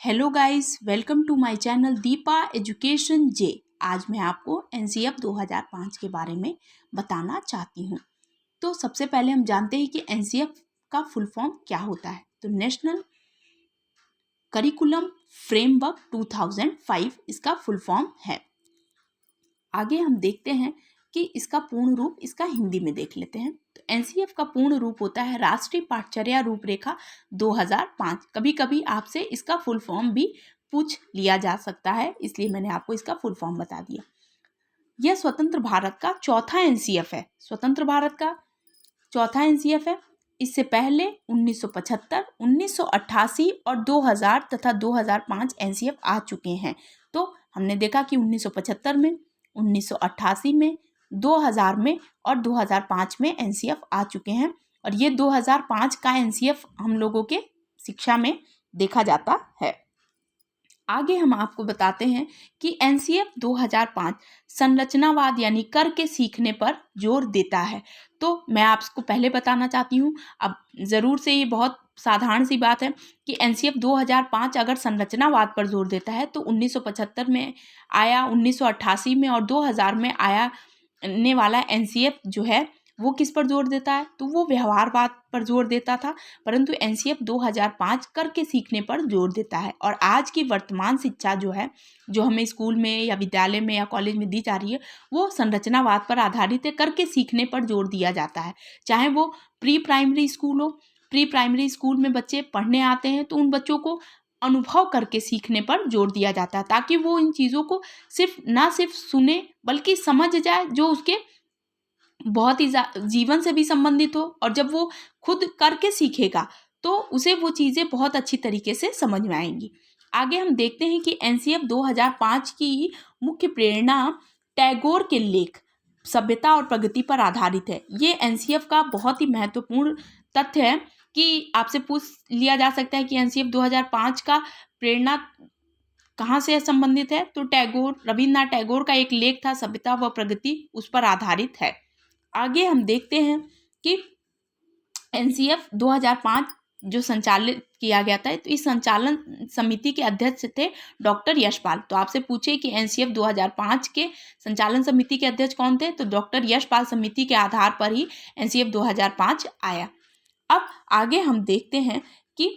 Hello guys, welcome to my channel Deepa education जे। आज मैं आपको एनसीएफ 2005 के बारे में बताना चाहती हूँ। तो सबसे पहले हम जानते हैं कि एनसीएफ का फुल फॉर्म क्या होता है। तो नेशनल करिकुलम फ्रेमवर्क 2005 इसका फुल फॉर्म है। आगे हम देखते हैं कि इसका पूर्ण रूप, इसका हिंदी में देख लेते हैं। तो एनसीएफ का पूर्ण रूप होता है राष्ट्रीय पाठचर्या रूपरेखा 2005। कभी कभी आपसे इसका फुल फॉर्म भी पूछ लिया जा सकता है, इसलिए मैंने आपको इसका फुल फॉर्म बता दिया। यह स्वतंत्र भारत का चौथा एनसीएफ है। स्वतंत्र भारत का चौथा एनसीएफ है। इससे पहले 1975, 1988 और 2000 तथा 2005 एनसीएफ आ चुके हैं। तो हमने देखा कि 1975 में, 1988 में, 2000 में और 2005 में एनसीएफ आ चुके हैं। और ये 2005 का एनसीएफ हम लोगों के शिक्षा में देखा जाता है। आगे हम आपको बताते हैं कि एनसीएफ 2005 संरचनावाद यानी करके सीखने पर जोर देता है। तो मैं आपको पहले बताना चाहती हूँ, अब ज़रूर से ये बहुत साधारण सी बात है कि एनसीएफ 2005 अगर संरचनावाद पर जोर देता है तो 1975 में आया, 1988 में और 2000 में आने वाला एनसीएफ जो है वो किस पर जोर देता है, तो वो व्यवहारवाद पर जोर देता था। परंतु एनसीएफ 2005 करके सीखने पर जोर देता है। और आज की वर्तमान शिक्षा जो है, जो हमें स्कूल में या विद्यालय में या कॉलेज में दी जा रही है, वो संरचनावाद पर आधारित है। करके सीखने पर जोर दिया जाता है। चाहे वो प्री प्राइमरी स्कूल हो, प्री प्राइमरी स्कूल में बच्चे पढ़ने आते हैं तो उन बच्चों को अनुभव करके सीखने पर जोर दिया जाता है, ताकि वो इन चीज़ों को सिर्फ सुने बल्कि समझ जाए, जो उसके बहुत ही जीवन से भी संबंधित हो। और जब वो खुद करके सीखेगा तो उसे वो चीज़ें बहुत अच्छी तरीके से समझ में आएंगी। आगे हम देखते हैं कि एनसीएफ 2005 की मुख्य प्रेरणा टैगोर के लेख सभ्यता और प्रगति पर आधारित है। ये एनसीएफ का बहुत ही महत्वपूर्ण तथ्य है कि आपसे पूछ लिया जा सकता है कि एनसीएफ 2005 का प्रेरणा कहाँ से संबंधित है। तो रविन्द्रनाथ टैगोर का एक लेख था सभ्यता व प्रगति, उस पर आधारित है। आगे हम देखते हैं कि एनसीएफ 2005 जो संचालित किया गया था, तो इस संचालन समिति के अध्यक्ष थे डॉक्टर यशपाल। तो आपसे पूछे कि एनसीएफ 2005 के संचालन समिति के अध्यक्ष कौन थे, तो डॉक्टर यशपाल समिति के आधार पर ही एनसीएफ 2005 आया। अब आगे हम देखते हैं कि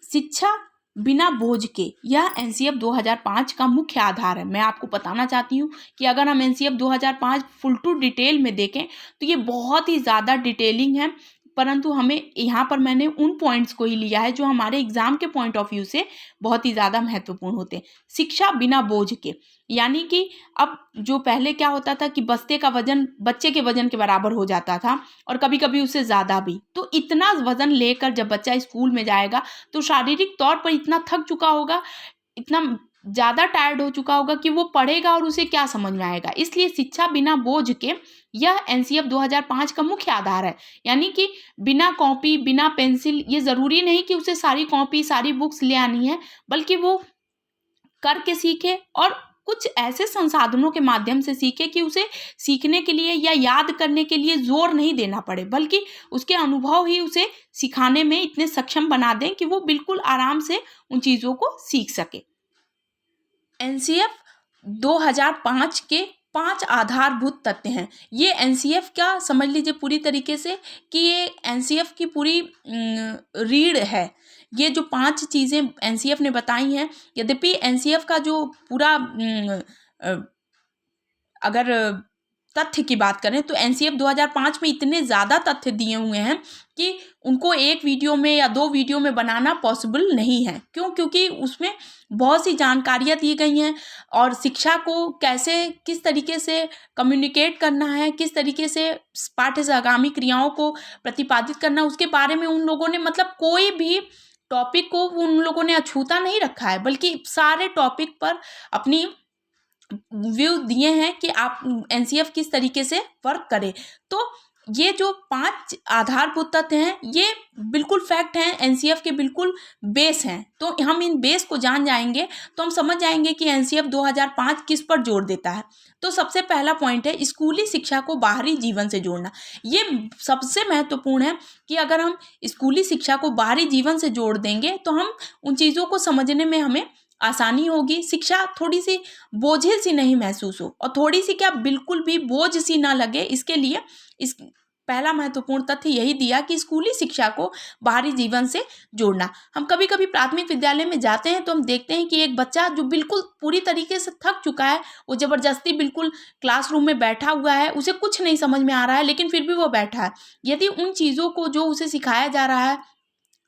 शिक्षा बिना बोझ के, यह एनसीएफ 2005 का मुख्य आधार है। मैं आपको बताना चाहती हूँ कि अगर हम एनसीएफ 2005 फुल टू डिटेल में देखें तो ये बहुत ही ज़्यादा डिटेलिंग है, परंतु हमें यहाँ पर मैंने उन पॉइंट्स को ही लिया है जो हमारे एग्जाम के पॉइंट ऑफ व्यू से बहुत ही ज़्यादा महत्वपूर्ण होते हैं। शिक्षा बिना बोझ के, यानी कि अब जो पहले क्या होता था कि बस्ते का वजन बच्चे के वजन के बराबर हो जाता था और कभी कभी उससे ज़्यादा भी। तो इतना वजन लेकर जब बच्चा स्कूल में जाएगा तो शारीरिक तौर पर इतना थक चुका होगा, इतना ज़्यादा टायर्ड हो चुका होगा कि वो पढ़ेगा और उसे क्या समझ में आएगा। इसलिए शिक्षा बिना बोझ के, यह एनसीएफ 2005 का मुख्य आधार है। यानी कि बिना कॉपी, बिना पेंसिल, ये ज़रूरी नहीं कि उसे सारी कॉपी, सारी बुक्स ले आनी है, बल्कि वो करके सीखे और कुछ ऐसे संसाधनों के माध्यम से सीखे कि उसे सीखने के लिए या याद करने के लिए जोर नहीं देना पड़े, बल्कि उसके अनुभव ही उसे सिखाने में इतने सक्षम बना दें कि वो बिल्कुल आराम से उन चीज़ों को सीख सके। एनसीएफ 2005 के 5 आधारभूत तथ्य हैं। ये एनसीएफ क्या समझ लीजिए पूरी तरीके से कि ये एनसीएफ की पूरी रीढ़ है। ये जो 5 चीज़ें एनसीएफ ने बताई हैं, यद्यपि एनसीएफ का जो पूरा अगर तथ्य की बात करें तो एनसीएफ 2005 में इतने ज़्यादा तथ्य दिए हुए हैं कि उनको एक वीडियो में या 2 वीडियो में बनाना पॉसिबल नहीं है। क्यों? क्योंकि उसमें बहुत सी जानकारियाँ दी गई हैं और शिक्षा को कैसे, किस तरीके से कम्युनिकेट करना है, किस तरीके से पाठ्य से आगामी क्रियाओं को प्रतिपादित करना, उसके बारे में उन लोगों ने, मतलब कोई भी टॉपिक को उन लोगों ने अछूता नहीं रखा है, बल्कि सारे टॉपिक पर अपनी व्यू दिए हैं कि आप एनसीएफ किस तरीके से वर्क करे। तो ये जो 5 आधारभूत तत्व हैं ये बिल्कुल फैक्ट हैं, एनसीएफ के बिल्कुल बेस हैं। तो हम इन बेस को जान जाएंगे तो हम समझ जाएंगे कि एनसीएफ 2005 किस पर जोर देता है। तो सबसे पहला पॉइंट है स्कूली शिक्षा को बाहरी जीवन से जोड़ना। ये सबसे महत्वपूर्ण है कि अगर हम स्कूली शिक्षा को बाहरी जीवन से जोड़ देंगे तो हम उन चीज़ों को समझने में हमें आसानी होगी, शिक्षा थोड़ी सी बोझिल सी नहीं महसूस हो, और थोड़ी सी क्या बिल्कुल भी बोझ सी ना लगे, इसके लिए इस पहला महत्वपूर्ण तथ्य यही दिया कि स्कूली शिक्षा को बाहरी जीवन से जोड़ना। हम कभी कभी प्राथमिक विद्यालय में जाते हैं तो हम देखते हैं कि एक बच्चा जो बिल्कुल पूरी तरीके से थक चुका है, वो जबरदस्ती बिल्कुल क्लासरूम में बैठा हुआ है, उसे कुछ नहीं समझ में आ रहा है लेकिन फिर भी वो बैठा है। यदि उन चीज़ों को जो उसे सिखाया जा रहा है,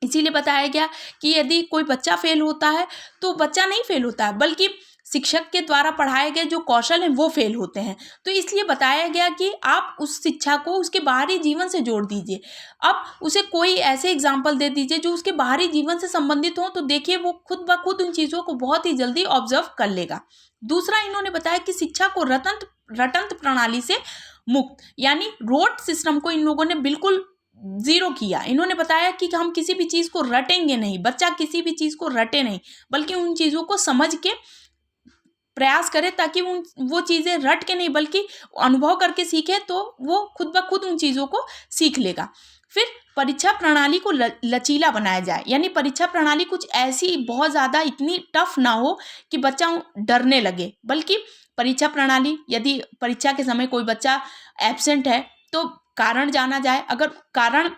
इसीलिए बताया गया कि यदि कोई बच्चा फेल होता है तो बच्चा नहीं फेल होता है, बल्कि शिक्षक के द्वारा पढ़ाए गए जो कौशल हैं वो फेल होते हैं। तो इसलिए बताया गया कि आप उस शिक्षा को उसके बाहरी जीवन से जोड़ दीजिए। अब उसे कोई ऐसे एग्जाम्पल दे दीजिए जो उसके बाहरी जीवन से संबंधित हो, तो देखिए वो खुद ब खुद उन चीज़ों को बहुत ही जल्दी ऑब्जर्व कर लेगा। दूसरा, इन्होंने बताया कि शिक्षा को रटंत प्रणाली से मुक्त, यानी रोट सिस्टम को इन लोगों ने बिल्कुल जीरो किया। इन्होंने बताया कि हम किसी भी चीज़ को रटेंगे नहीं, बच्चा किसी भी चीज़ को रटे नहीं, बल्कि उन चीज़ों को समझ के प्रयास करे, ताकि वो चीज़ें रट के नहीं बल्कि अनुभव करके सीखे, तो वो खुद ब खुद उन चीज़ों को सीख लेगा। फिर परीक्षा प्रणाली को लचीला बनाया जाए, यानी परीक्षा प्रणाली कुछ ऐसी बहुत ज़्यादा इतनी टफ ना हो कि बच्चा डरने लगे, बल्कि परीक्षा प्रणाली, यदि परीक्षा के समय कोई बच्चा एब्सेंट है तो कारण जाना जाए। अगर कारण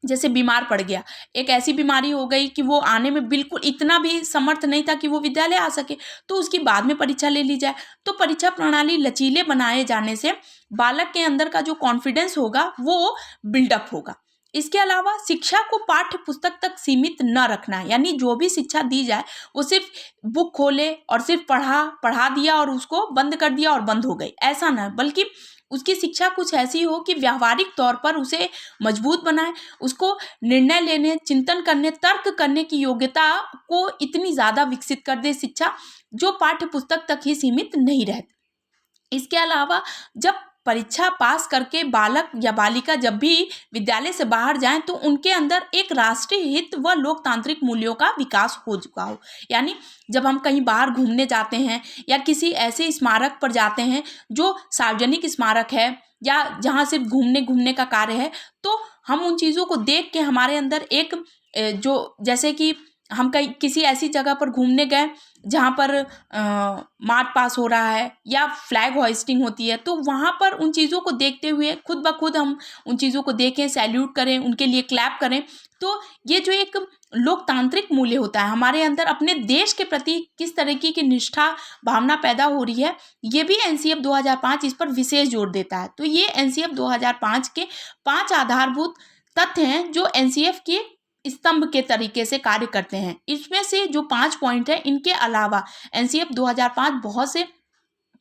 जैसे बीमार पड़ गया, एक ऐसी बीमारी हो गई कि वो आने में बिल्कुल इतना भी समर्थ नहीं था कि वो विद्यालय आ सके, तो उसकी बाद में परीक्षा ले ली जाए। तो परीक्षा प्रणाली लचीले बनाए जाने से बालक के अंदर का जो कॉन्फिडेंस होगा वो बिल्डअप होगा। इसके अलावा शिक्षा को पाठ्य पुस्तक तक सीमित न रखना, यानी जो भी शिक्षा दी जाए वो सिर्फ बुक खोले और सिर्फ पढ़ा दिया और उसको बंद कर दिया और बंद हो गई, ऐसा ना, बल्कि उसकी शिक्षा कुछ ऐसी हो कि व्यावहारिक तौर पर उसे मजबूत बनाए, उसको निर्णय लेने, चिंतन करने, तर्क करने की योग्यता को इतनी ज़्यादा विकसित कर दे शिक्षा, जो पाठ्य पुस्तक तक ही सीमित नहीं रहती। इसके अलावा जब परीक्षा पास करके बालक या बालिका जब भी विद्यालय से बाहर जाएं तो उनके अंदर एक राष्ट्रीय हित व लोकतांत्रिक मूल्यों का विकास हो चुका हो। यानी जब हम कहीं बाहर घूमने जाते हैं या किसी ऐसे स्मारक पर जाते हैं जो सार्वजनिक स्मारक है या जहाँ सिर्फ घूमने का कार्य है, तो हम उन चीज़ों को देख के हमारे अंदर एक जो, जैसे कि हम कहीं किसी ऐसी जगह पर घूमने गए जहाँ पर मार्च पास हो रहा है या फ्लैग होइस्टिंग होती है, तो वहाँ पर उन चीज़ों को देखते हुए खुद ब खुद हम उन चीज़ों को देखें, सैल्यूट करें, उनके लिए क्लैप करें। तो ये जो एक लोकतांत्रिक मूल्य होता है हमारे अंदर, अपने देश के प्रति किस तरीके की निष्ठा भावना पैदा हो रही है, ये भी एनसीएफ 2005 इस पर विशेष जोर देता है। तो ये एनसीएफ 2005 के 5 आधारभूत तथ्य हैं जो एनसीएफ के स्तंभ के तरीके से कार्य करते हैं। इसमें से जो 5 पॉइंट है, इनके अलावा एनसीएफ 2005 बहुत से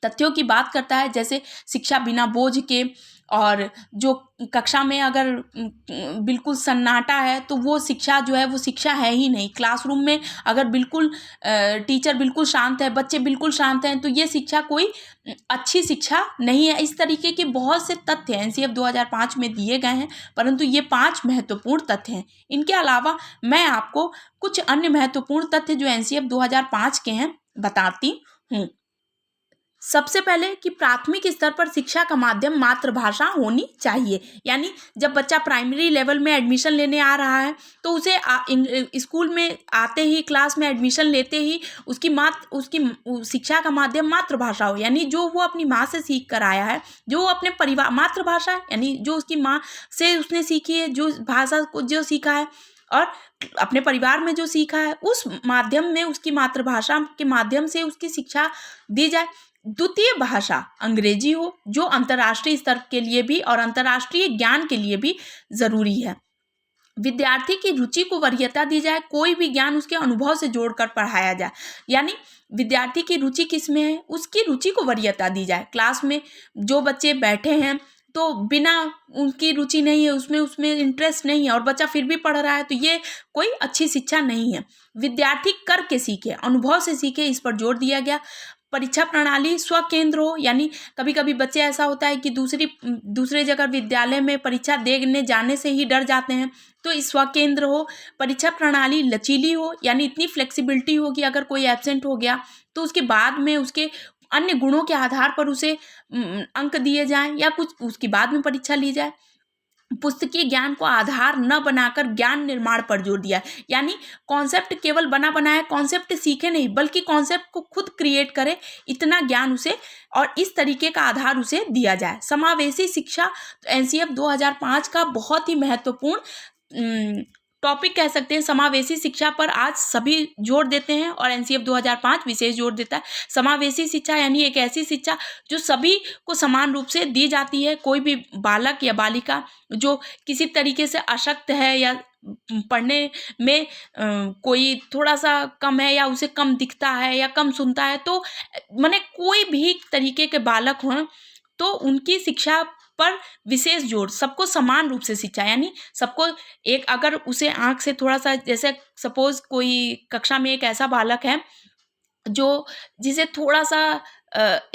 तथ्यों की बात करता है, जैसे शिक्षा बिना बोझ के, और जो कक्षा में अगर बिल्कुल सन्नाटा है तो वो शिक्षा जो है वो शिक्षा है ही नहीं। क्लासरूम में अगर बिल्कुल टीचर बिल्कुल शांत है, बच्चे बिल्कुल शांत हैं, तो ये शिक्षा कोई अच्छी शिक्षा नहीं है। इस तरीके के बहुत से तथ्य एनसीएफ 2005 में दिए गए हैं, परंतु ये 5 महत्वपूर्ण तथ्य हैं। इनके अलावा मैं आपको कुछ अन्य महत्वपूर्ण तथ्य जो एनसीएफ 2005 के हैं बताती हूँ। सबसे पहले कि प्राथमिक स्तर पर शिक्षा का माध्यम मातृभाषा होनी चाहिए, यानी जब बच्चा प्राइमरी लेवल में एडमिशन लेने आ रहा है तो उसे स्कूल में आते ही, क्लास में एडमिशन लेते ही उसकी शिक्षा का माध्यम मातृभाषा हो, यानी जो वो अपनी माँ से सीख कर आया है, जो वो अपने परिवार, मातृभाषा यानी जो उसकी माँ से उसने सीखी है, जो भाषा को जो सीखा है और अपने परिवार में जो सीखा है, उस माध्यम में, उसकी मातृभाषा के माध्यम से उसकी शिक्षा दी जाए। द्वितीय भाषा अंग्रेजी हो, जो अंतर्राष्ट्रीय स्तर के लिए भी और अंतर्राष्ट्रीय ज्ञान के लिए भी ज़रूरी है। विद्यार्थी की रुचि को वरीयता दी जाए, कोई भी ज्ञान उसके अनुभव से जोड़कर पढ़ाया जाए, यानी विद्यार्थी की रुचि किस में है, उसकी रुचि को वरीयता दी जाए। क्लास में जो बच्चे बैठे हैं तो बिना उनकी रुचि नहीं है, उसमें इंटरेस्ट नहीं है और बच्चा फिर भी पढ़ रहा है, तो ये कोई अच्छी शिक्षा नहीं है। विद्यार्थी करके सीखे, अनुभव से सीखे, इस पर जोर दिया गया। परीक्षा प्रणाली स्वकेंद्र हो, यानी कभी कभी बच्चे ऐसा होता है कि दूसरे जगह विद्यालय में परीक्षा देने जाने से ही डर जाते हैं, तो इस स्वकेंद्र हो। परीक्षा प्रणाली लचीली हो, यानी इतनी फ्लेक्सिबिलिटी हो कि अगर कोई एब्सेंट हो गया तो उसके बाद में उसके अन्य गुणों के आधार पर उसे अंक दिए जाएं या कुछ उसके बाद में परीक्षा ली जाए। पुस्तकीय ज्ञान को आधार न बनाकर ज्ञान निर्माण पर जोर दिया, यानी कॉन्सेप्ट केवल बना बनाया कॉन्सेप्ट सीखे नहीं, बल्कि कॉन्सेप्ट को खुद क्रिएट करे, इतना ज्ञान उसे और इस तरीके का आधार उसे दिया जाए। समावेशी शिक्षा एनसीएफ 2005 का बहुत ही महत्वपूर्ण टॉपिक कह सकते हैं। समावेशी शिक्षा पर आज सभी जोर देते हैं और एनसीएफ 2005 विशेष जोर देता है। समावेशी शिक्षा यानी एक ऐसी शिक्षा जो सभी को समान रूप से दी जाती है। कोई भी बालक या बालिका जो किसी तरीके से अशक्त है या पढ़ने में कोई थोड़ा सा कम है या उसे कम दिखता है या कम सुनता है, तो माने कोई भी तरीके के बालक हों तो उनकी शिक्षा पर विशेष जोर, सबको समान रूप से शिक्षा, यानी सबको एक, अगर उसे आँख से थोड़ा सा, जैसे सपोज कोई कक्षा में एक ऐसा बालक है जो जिसे थोड़ा सा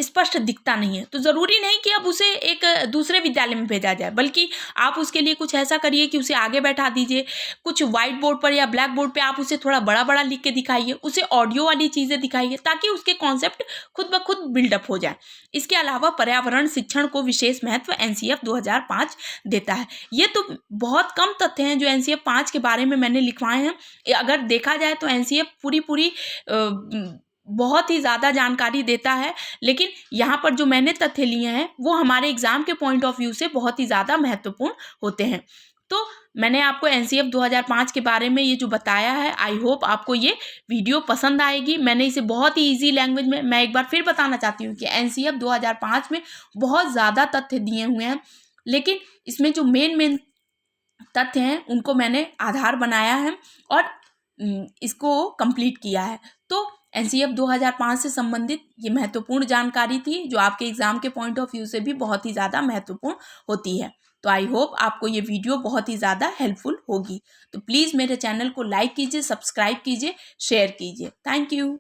स्पष्ट दिखता नहीं है, तो ज़रूरी नहीं कि अब उसे एक दूसरे विद्यालय में भेजा जाए, बल्कि आप उसके लिए कुछ ऐसा करिए कि उसे आगे बैठा दीजिए, कुछ व्हाइट बोर्ड पर या ब्लैक बोर्ड पे आप उसे थोड़ा बड़ा बड़ा लिख के दिखाइए, उसे ऑडियो वाली चीज़ें दिखाइए ताकि उसके कॉन्सेप्ट खुद ब खुद बिल्डअप हो जाए। इसके अलावा पर्यावरण शिक्षण को विशेष महत्व एनसीएफ 2005 देता है। ये तो बहुत कम तथ्य हैं जो एनसीएफ 5 के बारे में मैंने लिखवाए हैं। अगर देखा जाए तो एनसीएफ पूरी बहुत ही ज़्यादा जानकारी देता है, लेकिन यहाँ पर जो मैंने तथ्य लिए हैं वो हमारे एग्ज़ाम के पॉइंट ऑफ व्यू से बहुत ही ज़्यादा महत्वपूर्ण होते हैं। तो मैंने आपको एनसीएफ 2005 के बारे में ये जो बताया है, आई होप आपको ये वीडियो पसंद आएगी। मैंने इसे बहुत ही ईजी लैंग्वेज में, मैं एक बार फिर बताना चाहती हूँ कि एनसीएफ 2005 में बहुत ज़्यादा तथ्य दिए हुए हैं, लेकिन इसमें जो मेन तथ्य हैं उनको मैंने आधार बनाया है और इसको कंप्लीट किया है। तो एनसीएफ 2005 से संबंधित ये महत्वपूर्ण जानकारी थी जो आपके एग्जाम के पॉइंट ऑफ व्यू से भी बहुत ही ज़्यादा महत्वपूर्ण होती है। तो आई होप आपको ये वीडियो बहुत ही ज़्यादा हेल्पफुल होगी। तो प्लीज़ मेरे चैनल को लाइक कीजिए, सब्सक्राइब कीजिए, शेयर कीजिए। Thank you.